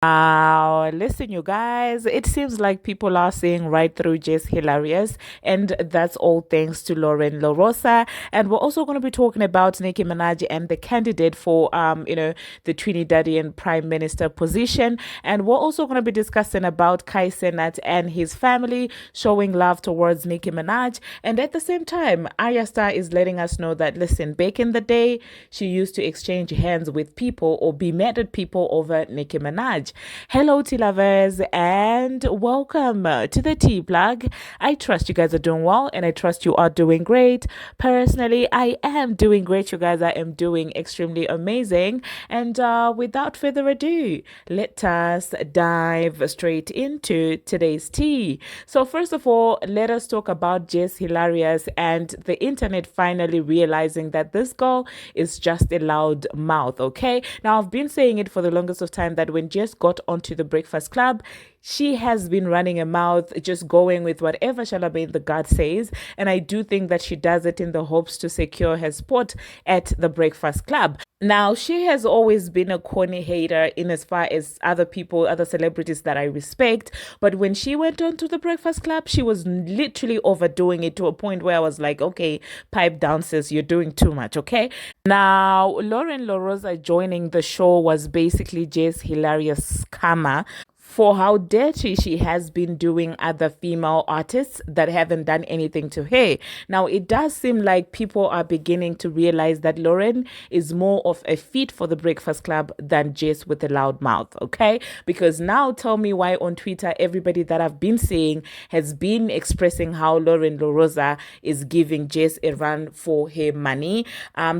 Listen, you guys, it seems like people are seeing right through Jess Hilarious, and that's all thanks to Loren LaRosa. And we're also going to be talking about Nicki Minaj and the candidate for, the Trinidadian Prime Minister position. And we're also going to be discussing about Cenat and his family showing love towards Nicki Minaj. And at the same time, Arya Starr is letting us know that, listen, back in the day, she used to exchange hands with people or be mad at people over Nicki Minaj. Hello, tea lovers, and welcome to the tea plug. I trust you guys are doing well, and I trust you are doing great. Personally, I am doing great, you guys. I am doing extremely amazing. And without further ado, let us dive straight into today's tea. So, first of all, let us talk about Jess Hilarious and the internet finally realizing that this girl is just a loud mouth, okay? Now, I've been saying it for the longest of time that when Jess got onto the Breakfast Club, she has been running a mouth, just going with whatever Charlamagne the God says. And I do think that she does it in the hopes to secure her spot at the Breakfast Club. Now, she has always been a corny hater in as far as other people, other celebrities that I respect. But when she went on to the Breakfast Club, she was literally overdoing it to a point where I was like, okay, pipe down, sis, you're doing too much, okay? Now, Loren LaRosa joining the show was basically Jess Hilarious Karma for how dirty she has been doing other female artists that haven't done anything to her. Now, it does seem like people are beginning to realize that Loren is more of a fit for the Breakfast Club than Jess with a loud mouth, okay? Because now tell me why on Twitter, everybody that I've been seeing has been expressing how Loren LaRosa is giving Jess a run for her money.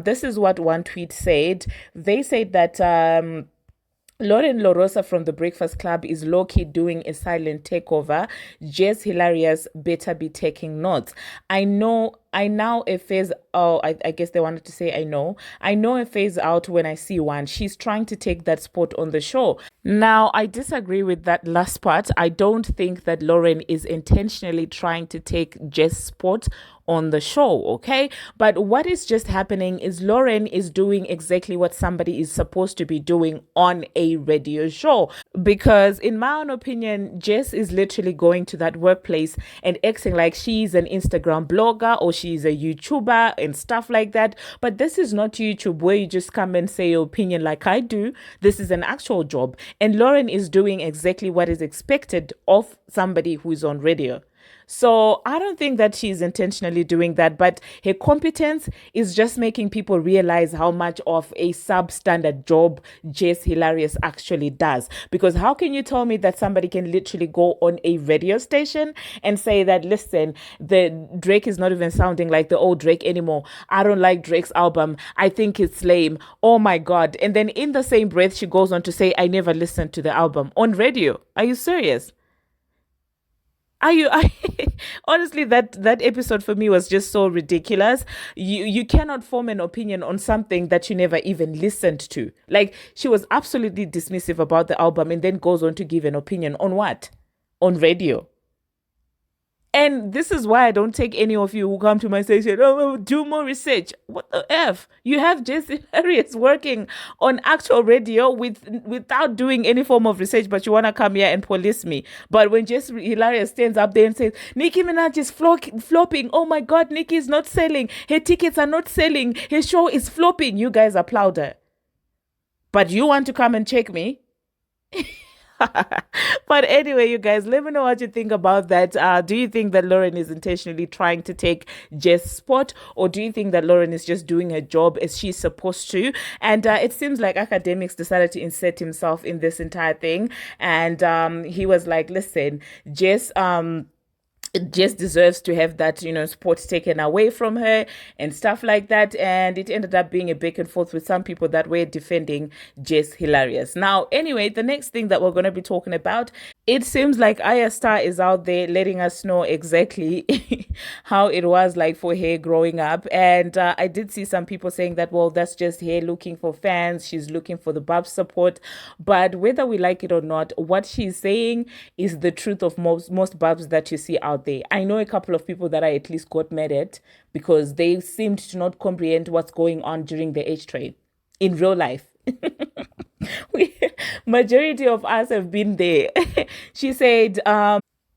This is what one tweet said. They said that Loren LaRosa from the Breakfast Club is low-key doing a silent takeover. Jess Hilarious better be taking notes. I now a phase. Oh, I guess they wanted to say I know. I know a phase out when I see one. She's trying to take that spot on the show. Now, I disagree with that last part. I don't think that Loren is intentionally trying to take Jess' spot on the show, okay? But what is just happening is Loren is doing exactly what somebody is supposed to be doing on a radio show. Because in my own opinion, Jess is literally going to that workplace and acting like she's an Instagram blogger or she's a YouTuber and stuff like that. But this is not YouTube where you just come and say your opinion like I do. This is an actual job. And Loren is doing exactly what is expected of somebody who is on radio. So I don't think that she's intentionally doing that, but her competence is just making people realize how much of a substandard job Jess Hilarious actually does. Because how can you tell me that somebody can literally go on a radio station and say that, listen, the Drake is not even sounding like the old Drake anymore. I don't like Drake's album. I think it's lame. Oh my God. And then in the same breath, she goes on to say, I never listened to the album on radio. Are you serious? Are you? Honestly, that episode for me was just so ridiculous. You cannot form an opinion on something that you never even listened to. Like she was absolutely dismissive about the album and then goes on to give an opinion on what? On radio. And this is why I don't take any of you who come to my station, oh, do more research. What the F? You have Jesse Harriet working on actual radio without doing any form of research, but you want to come here and police me. But when Jesse Hilarious stands up there and says, Nicki Minaj is flopping. Oh my God, Nicki is not selling. Her tickets are not selling. Her show is flopping. You guys applaud her. But you want to come and check me? But anyway, you guys, let me know what you think about that. Do you think that Loren is intentionally trying to take Jess' spot, or do you think that Loren is just doing her job as she's supposed to? And it seems like Academics decided to insert himself in this entire thing, and he was like, "Listen, Jess." Just deserves to have that, sport taken away from her and stuff like that. And it ended up being a back and forth with some people that were defending Jess Hilarious. Now, anyway, the next thing that we're going to be talking about, it seems like Arya Starr is out there letting us know exactly how it was like for her growing up. And I did see some people saying that, well, that's just her looking for fans. She's looking for the Barbz support. But whether we like it or not, what she's saying is the truth of most Barbz that you see out there. I know a couple of people that I at least got mad at because they seemed to not comprehend what's going on during the H train in real life. we, majority of us have been there. She said,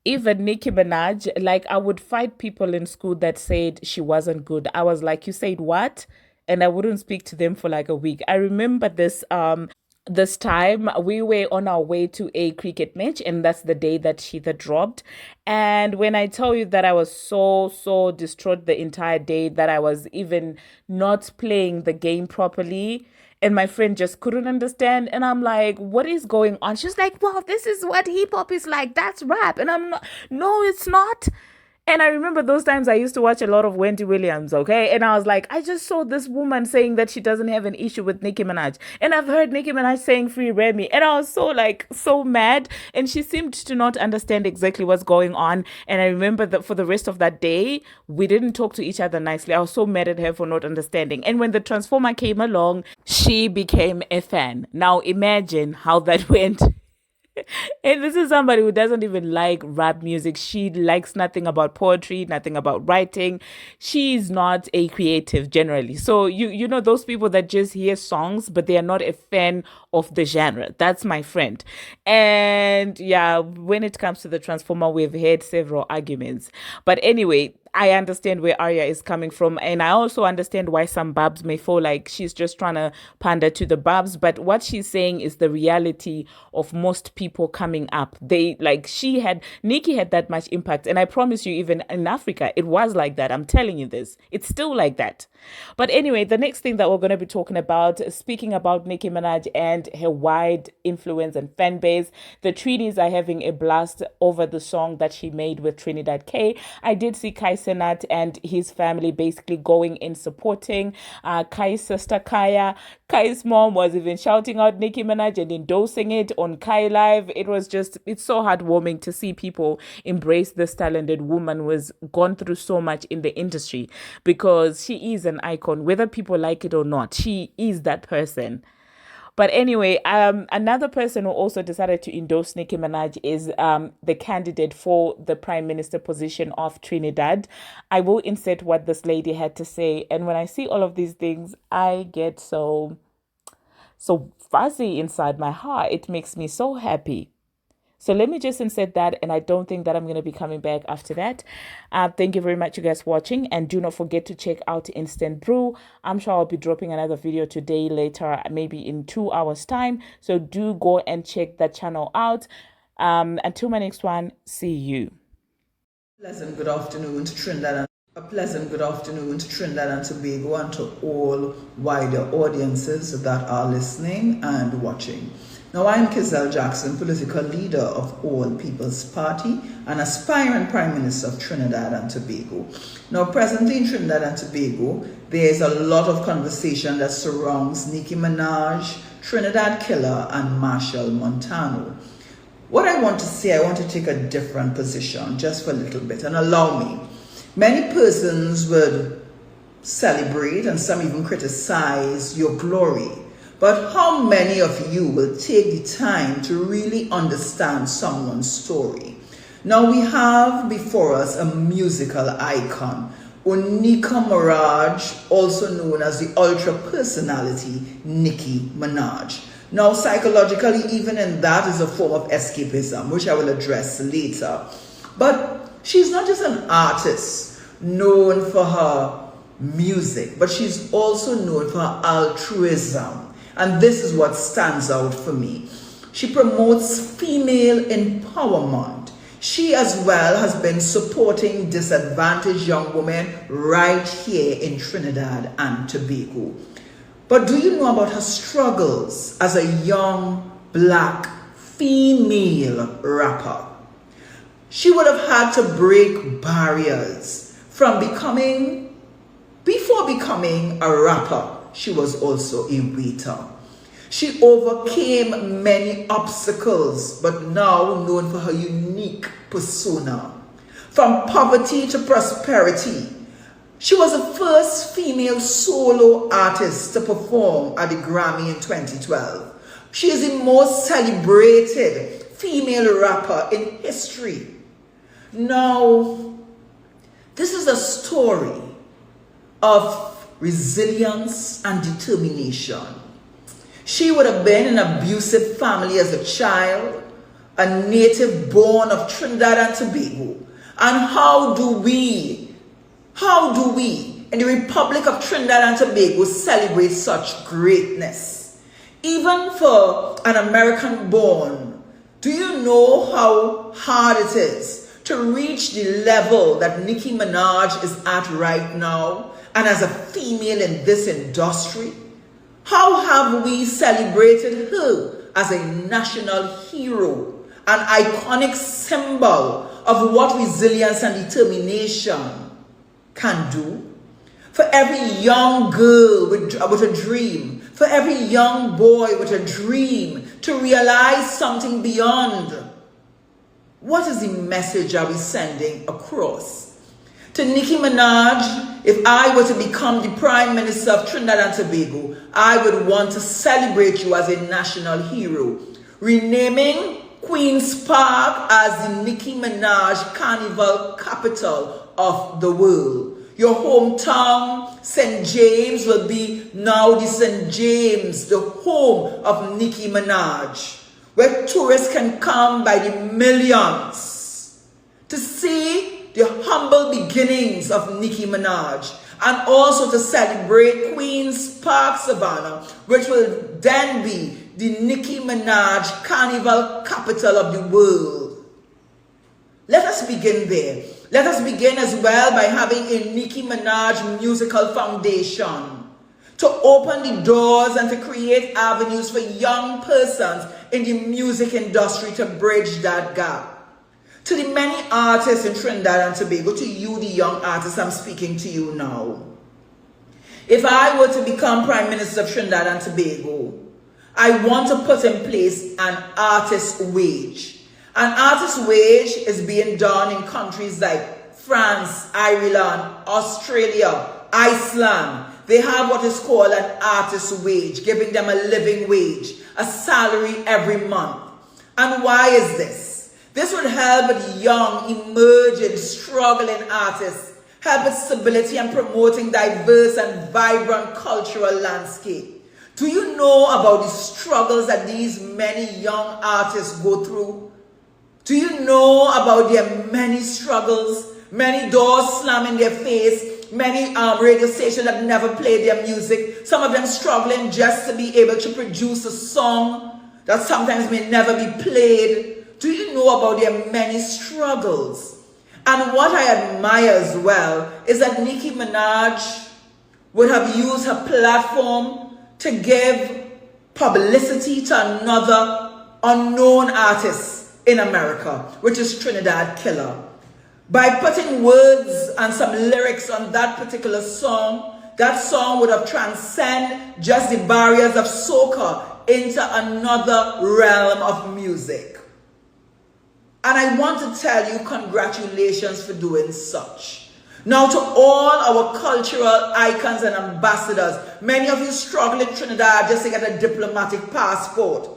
even Nicki Minaj, like I would fight people in school that said she wasn't good. I was like, you said what? And I wouldn't speak to them for like a week. I remember this time we were on our way to a cricket match, and that's the day that she the dropped. And when I tell you that I was so distraught the entire day, that I was even not playing the game properly, and my friend just couldn't understand, and I'm like, what is going on? She's like, well, this is what hip hop is like, that's rap. And I'm not, no, it's not. And I remember those times I used to watch a lot of Wendy Williams, okay? And I was like, I just saw this woman saying that she doesn't have an issue with Nicki Minaj. And I've heard Nicki Minaj saying Free Remy. And I was so like, so mad. And she seemed to not understand exactly what's going on. And I remember that for the rest of that day, we didn't talk to each other nicely. I was so mad at her for not understanding. And when the Transformer came along, she became a fan. Now imagine how that went. And this is somebody who doesn't even like rap music. She likes nothing about poetry, nothing about writing. She's not a creative generally. So you know those people that just hear songs but they are not a fan of the genre. That's my friend. And yeah, when it comes to the Transformer, we've had several arguments. But anyway, I understand where Arya is coming from, and I also understand why some Barbz may feel like she's just trying to pander to the Barbz. But what she's saying is the reality of most people coming up. They like Nicki had that much impact, and I promise you, even in Africa, it was like that. I'm telling you this. It's still like that. But anyway, the next thing that we're going to be talking about, speaking about Nicki Minaj and her wide influence and fan base, the Trinis are having a blast over the song that she made with Trinidad K. I did see Cenat and his family basically going in supporting Kai's sister Kaya. Kai's mom was even shouting out Nicki Minaj and endorsing it on Kai Live. It's so heartwarming to see people embrace this talented woman who has gone through so much in the industry, because she is an icon, whether people like it or not. She is that person. But anyway, another person who also decided to endorse Nicki Minaj is the candidate for the prime minister position of Trinidad. I will insert what this lady had to say. And when I see all of these things, I get so fuzzy inside my heart. It makes me so happy. So let me just insert that, and I don't think that I'm going to be coming back after that. Thank you very much, you guys, for watching, and do not forget to check out Instant Brew. I'm sure I'll be dropping another video today, later, maybe in 2 hours time. So do go and check that channel out. Until my next one, see you. Pleasant good afternoon to Trinidad. A pleasant good afternoon to Trinidad and Tobago, and to all wider audiences that are listening and watching. Now, I'm Kizelle Jackson, political leader of All People's Party and aspiring Prime Minister of Trinidad and Tobago. Now, presently in Trinidad and Tobago, there is a lot of conversation that surrounds Nicki Minaj, Trinidad Killer, and Marshall Montano. What I want to say, I want to take a different position just for a little bit, and allow me. Many persons would celebrate and some even criticize your glory. But how many of you will take the time to really understand someone's story? Now we have before us a musical icon, Onika Minaj, also known as the ultra personality Nicki Minaj. Now psychologically, even in that is a form of escapism, which I will address later. But she's not just an artist known for her music, but she's also known for her altruism. And this is what stands out for me. She promotes female empowerment. She as well has been supporting disadvantaged young women right here in Trinidad and Tobago. But do you know about her struggles as a young black female rapper? She would have had to break barriers from before becoming a rapper. She was also a waiter. She overcame many obstacles, but now known for her unique persona. From poverty to prosperity, she was the first female solo artist to perform at the Grammy in 2012. She is the most celebrated female rapper in history. Now, this is a story of resilience and determination. She would have been in an abusive family as a child, a native born of Trinidad and Tobago. And how do we, in the Republic of Trinidad and Tobago celebrate such greatness? Even for an American born, do you know how hard it is to reach the level that Nicki Minaj is at right now, and as a female in this industry? How have we celebrated her as a national hero, an iconic symbol of what resilience and determination can do? For every young girl with a dream, for every young boy with a dream to realize something beyond. What is the message are we sending across? To Nicki Minaj, if I were to become the Prime Minister of Trinidad and Tobago, I would want to celebrate you as a national hero, renaming Queen's Park as the Nicki Minaj Carnival capital of the world. Your hometown, St. James, will be now the St. James, the home of Nicki Minaj, where tourists can come by the millions to see the humble beginnings of Nicki Minaj, and also to celebrate Queen's Park Savannah, which will then be the Nicki Minaj Carnival capital of the world. Let us begin there. Let us begin as well by having a Nicki Minaj musical foundation to open the doors and to create avenues for young persons in the music industry to bridge that gap. To the many artists in Trinidad and Tobago, to you, the young artists, I'm speaking to you now. If I were to become Prime Minister of Trinidad and Tobago, I want to put in place an artist wage. An artist wage is being done in countries like France, Ireland, Australia, Iceland. They have what is called an artist wage, giving them a living wage, a salary every month. And why is this? This would help young, emerging, struggling artists, help with stability and promoting diverse and vibrant cultural landscape. Do you know about the struggles that these many young artists go through? Do you know about their many struggles, many doors slam in their face, many radio stations that never play their music, some of them struggling just to be able to produce a song that sometimes may never be played? Do you know about their many struggles? And what I admire as well is that Nicki Minaj would have used her platform to give publicity to another unknown artist in America, which is Trinidad Killer. By putting words and some lyrics on that particular song, that song would have transcended just the barriers of soca into another realm of music. And I want to tell you congratulations for doing such. Now, to all our cultural icons and ambassadors, many of you struggle in Trinidad just to get a diplomatic passport.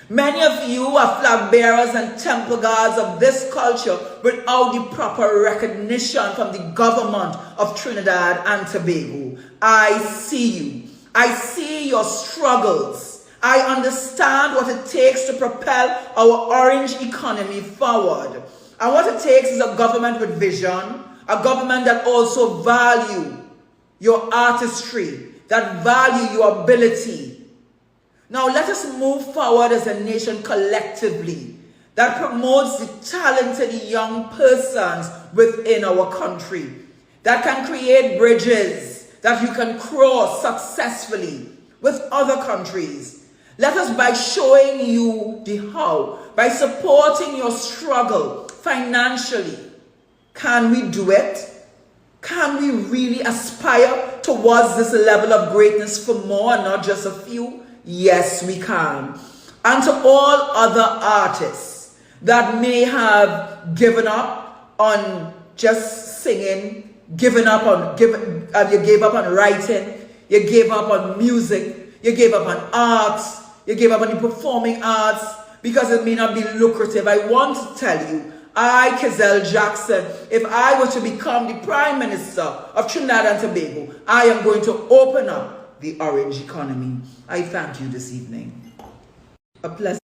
Many of you are flag bearers and temple guards of this culture without the proper recognition from the government of Trinidad and Tobago. I see you. I see your struggles. I understand what it takes to propel our orange economy forward. And what it takes is a government with vision, a government that also value your artistry, that value your ability. Now let us move forward as a nation collectively that promotes the talented young persons within our country, that can create bridges that you can cross successfully with other countries. Let us, by showing you the how, by supporting your struggle financially, can we do it? Can we really aspire towards this level of greatness for more and not just a few? Yes, we can. And to all other artists that may have given up on just singing, you gave up on writing, you gave up on music, you gave up on arts, you gave up on the performing arts because it may not be lucrative. I want to tell you, I, Kizelle Jackson, if I were to become the Prime Minister of Trinidad and Tobago, I am going to open up the orange economy. I thank you this evening. A pleasant